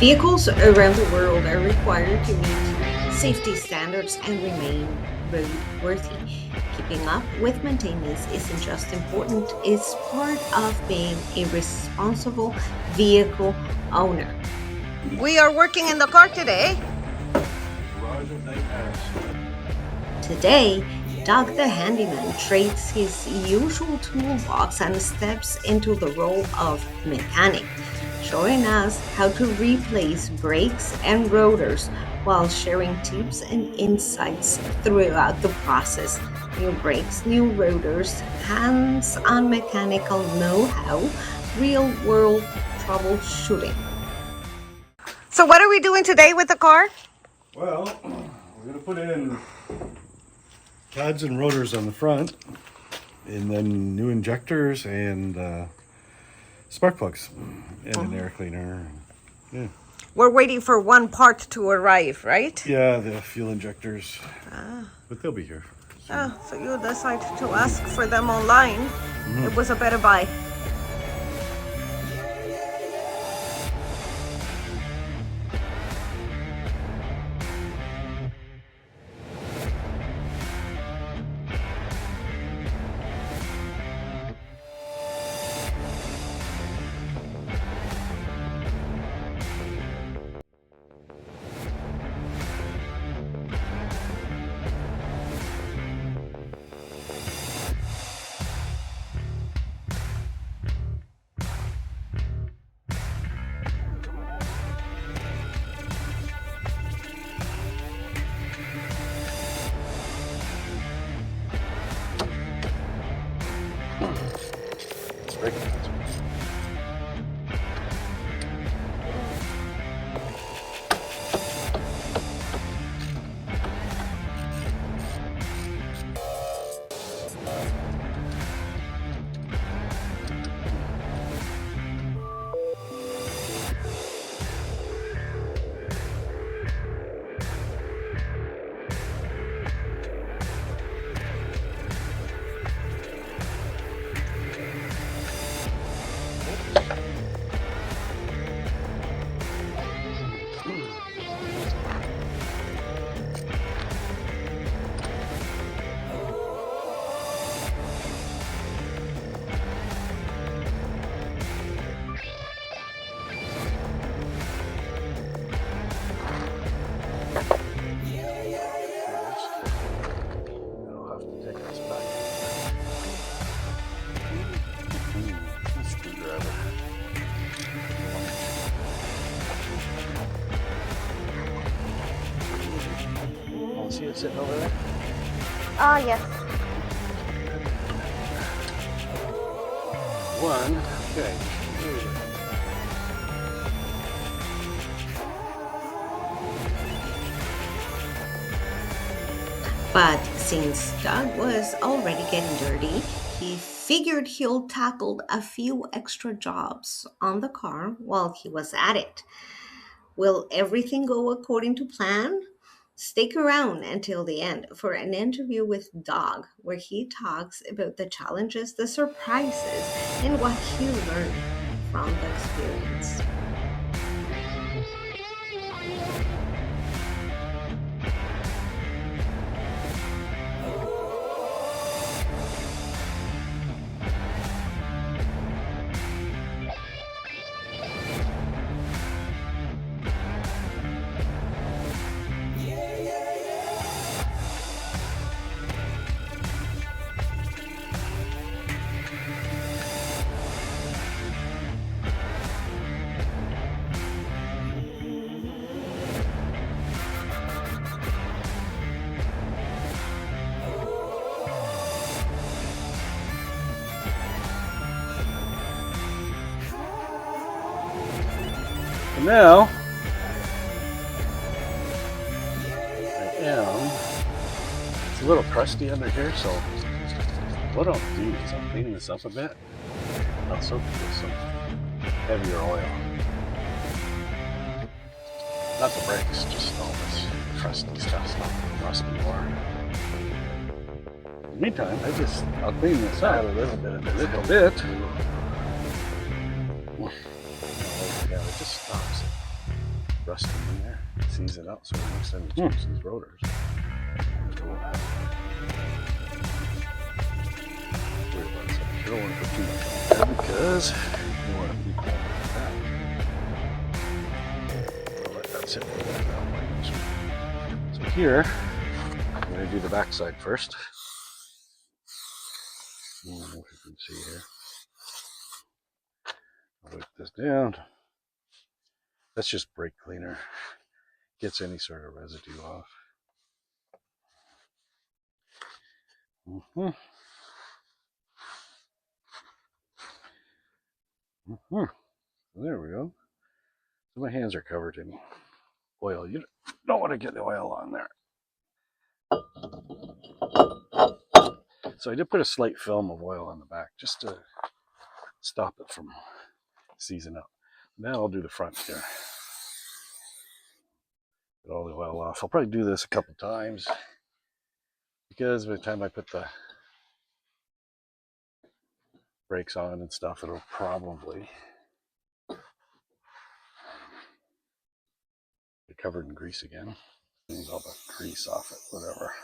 Vehicles around the world are required to meet safety standards and remain roadworthy. Keeping up with maintenance isn't just important, it's part of being a responsible vehicle owner. We are working in the car today. Today, Doug the Handyman trades his usual toolbox and steps into the role of mechanic, showing us how to replace brakes and rotors while sharing tips and insights throughout the process. New brakes, new rotors, hands on mechanical know how, real world troubleshooting. So, what are we doing today with the car? Well, we're going to put in pads and rotors on the front, and then new injectors and spark plugs, and an air cleaner. Yeah. We're waiting for one part to arrive, right? Yeah, the fuel injectors. But they'll be here. So you decide to ask for them online. It was a better buy. Brake pads. See it sitting over there? Yes. One. Okay. But since Doug was already getting dirty, he figured he'll tackle a few extra jobs on the car while he was at it. Will everything go according to plan? Stick around until the end for an interview with Doug, where he talks about the challenges, the surprises, and what he learned from the experience. And now, I am, it's a little crusty under here, so what I'll do is I'll clean this up a bit. I'll soak it with some heavier oil. Not the brakes, just all this crusty stuff, not rust anymore. In the meantime, I'll clean this up a little bit. Yeah, it just stops it. rusting in there. Sees it out, so next time we change these rotors, you don't want to put too much on there because you want to keep that like that. I'll let that sit for that now. So here, I'm going to do the back side first. I don't know if you can see here. I'll wipe this down. That's just brake cleaner. Gets any sort of residue off. There we go. So my hands are covered in oil. You don't want to get the oil on there. So I did put a slight film of oil on the back just to stop it from seizing up. Now I'll do the front here. Get all the oil off. I'll probably do this a couple times because by the time I put the brakes on and stuff, it'll probably be covered in grease again. Cleans all the grease off it, whatever.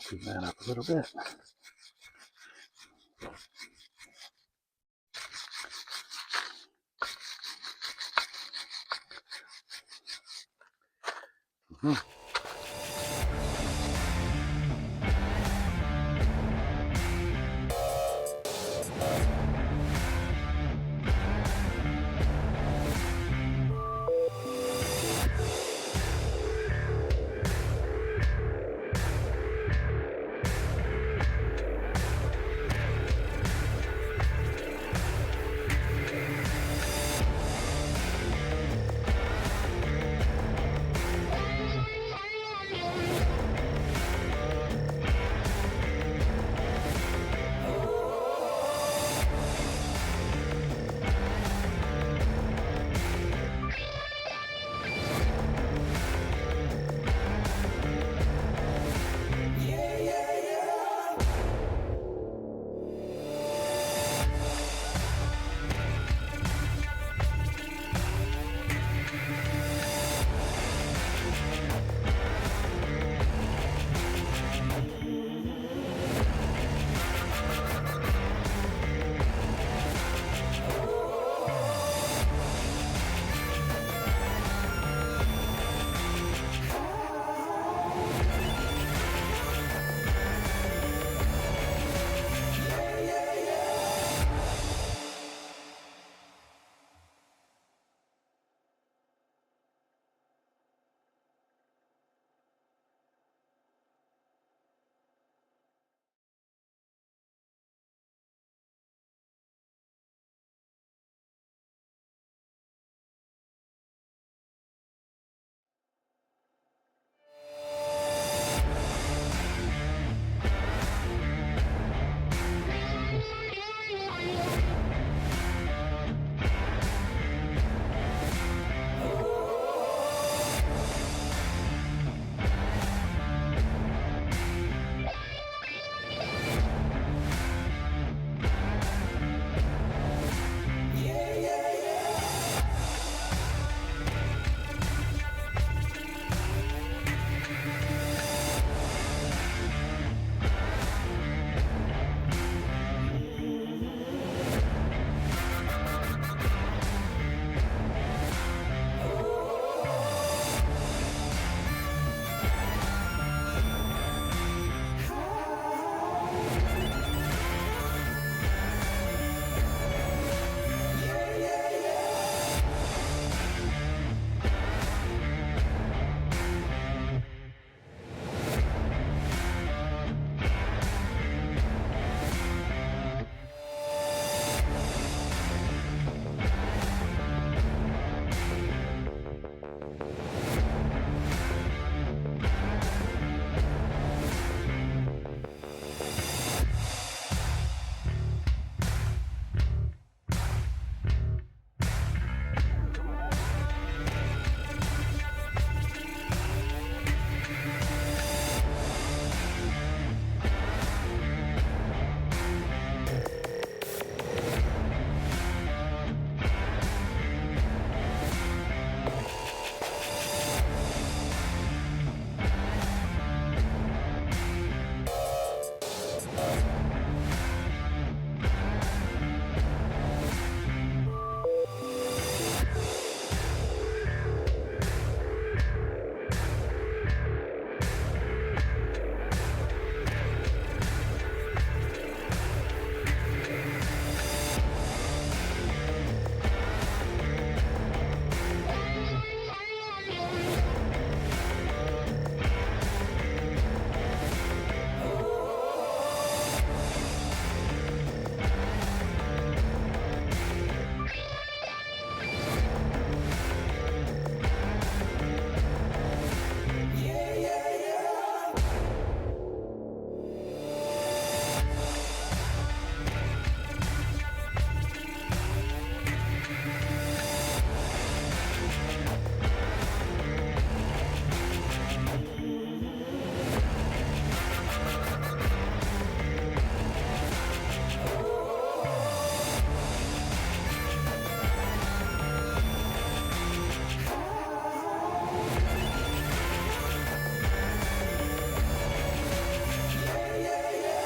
Clean that up a little bit.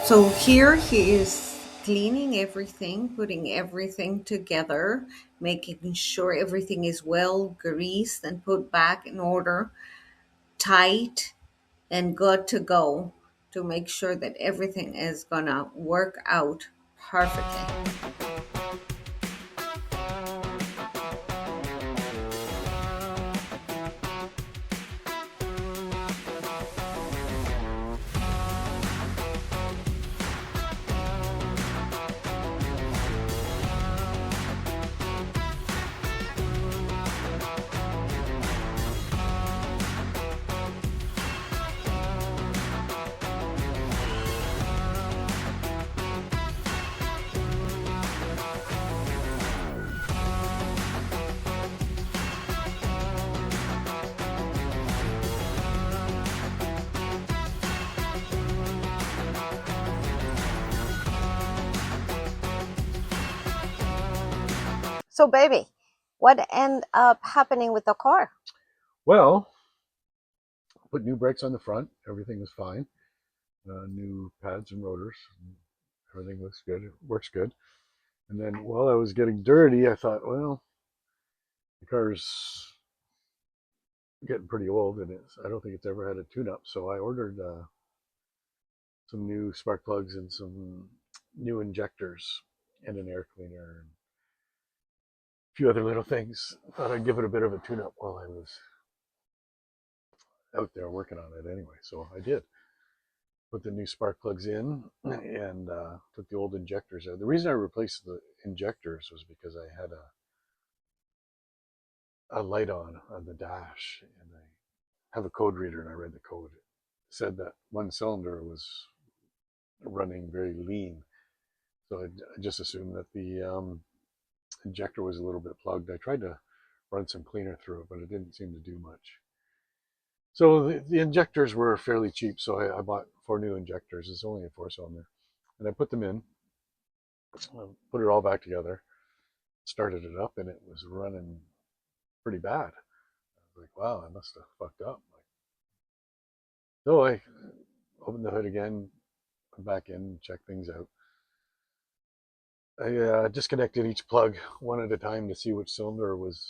So here he is cleaning everything, putting everything together, making sure everything is well greased and put back in order, tight and good to go, to make sure that everything is gonna work out perfectly. So, baby, what ended up happening with the car? Well, put new brakes on the front. Everything was fine. New pads and rotors. Everything looks good. It works good. And then while I was getting dirty, I thought, well, the car's getting pretty old, and I don't think it's ever had a tune-up. So I ordered some new spark plugs and some new injectors and an air cleaner and a few other little things. Thought I'd give it a bit of a tune-up while I was out there working on it anyway. So I did. Put the new spark plugs in and took the old injectors out. The reason I replaced the injectors was because I had a light on the dash, and I have a code reader, and I read the code. It said that one cylinder was running very lean, so I just assumed that the injector was a little bit plugged. I tried to run some cleaner through it, but it didn't seem to do much. So the injectors were fairly cheap, so I bought 4 new injectors. It's only a 4-cylinder, and I put them in, put it all back together, started it up, and it was running pretty bad. I was like, wow, I must have fucked up. So I opened the hood again, went back in, checked things out. I disconnected each plug one at a time to see which cylinder wasn't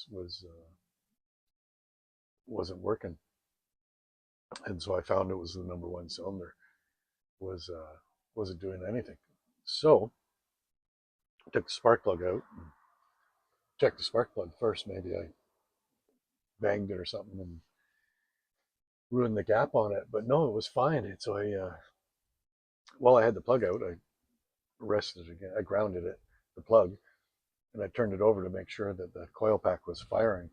working, and so I found it was the number one cylinder wasn't doing anything. So I took the spark plug out, and checked the spark plug first. Maybe I banged it or something and ruined the gap on it, but no, it was fine. And so while I had the plug out, I rested it again. I grounded it, the plug, and I turned it over to make sure that the coil pack was firing.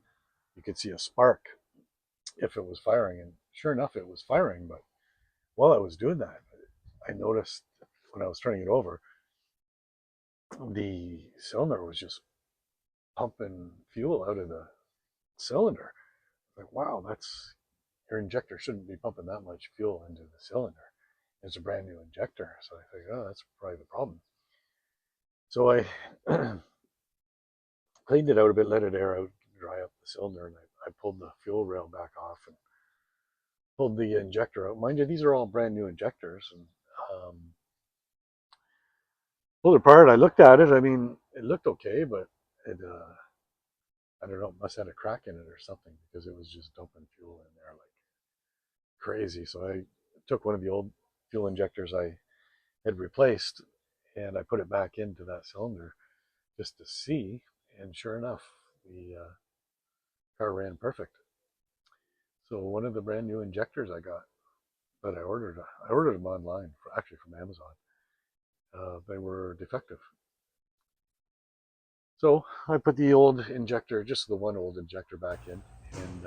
You could see a spark if it was firing, and sure enough, it was firing. But while I was doing that, I noticed when I was turning it over, the cylinder was just pumping fuel out of the cylinder. Like, wow, your injector shouldn't be pumping that much fuel into the cylinder. It's a brand new injector. So I think, oh, that's probably the problem. So I cleaned it out a bit, let it air out, dry up the cylinder, and I pulled the fuel rail back off and pulled the injector out. Mind you, these are all brand new injectors, and pulled it apart. I looked at it. I mean, it looked okay, but it, I don't know, it must have had a crack in it or something, because it was just dumping fuel in there like crazy. So I took one of the old fuel injectors I had replaced, and I put it back into that cylinder just to see. And sure enough, the car ran perfect. So one of the brand new injectors I got that I ordered them online, actually from Amazon. They were defective. So I put the old injector, just the one old injector, back in, and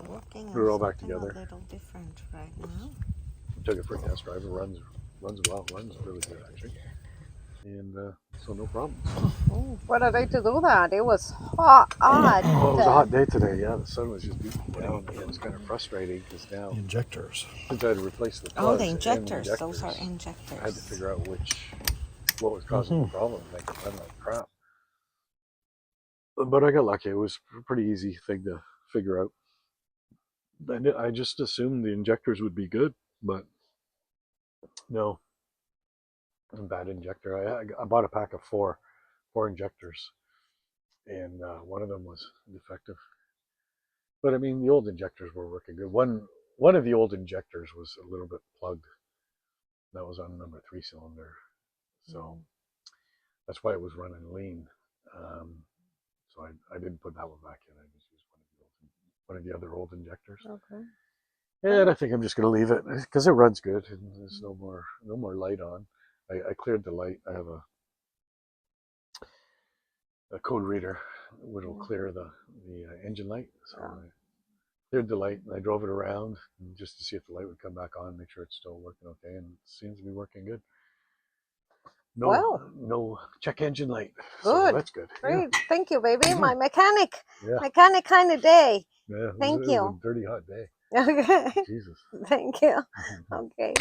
Working put on it all back something a together. little different right now. Took it for a test drive. It runs well. Runs really good actually, and so no problems. Oh, what a day to do that. It was hot. Oh, it was a hot day today. Yeah, the sun was just beating down, and it was kind of frustrating because now The injectors. since I had to replace the Oh, the plugs and injectors. Those are injectors, I had to injectors. figure out what was causing the problem, and make it run like crap. But I got lucky. It was a pretty easy thing to figure out. I just assumed the injectors would be good, but No, bad injector. I bought a pack of four injectors, and one of them was defective. But I mean, the old injectors were working good. One of the old injectors was a little bit plugged. That was on number 3 cylinder, so that's why it was running lean. So I didn't put that one back in. I just used one of the other old injectors. Okay. And I think I'm just going to leave it because it runs good and there's no more light on. I cleared the light. I have a code reader which will clear the engine light. So I cleared the light and I drove it around just to see if the light would come back on, make sure it's still working okay, and it seems to be working good. No check engine light. Good. So that's good. Great. Yeah. Thank you, baby. Mhm. My mechanic Yeah. kind of day. Yeah. Thank It was you. a dirty hot day. Okay. Jesus. Thank you. Okay.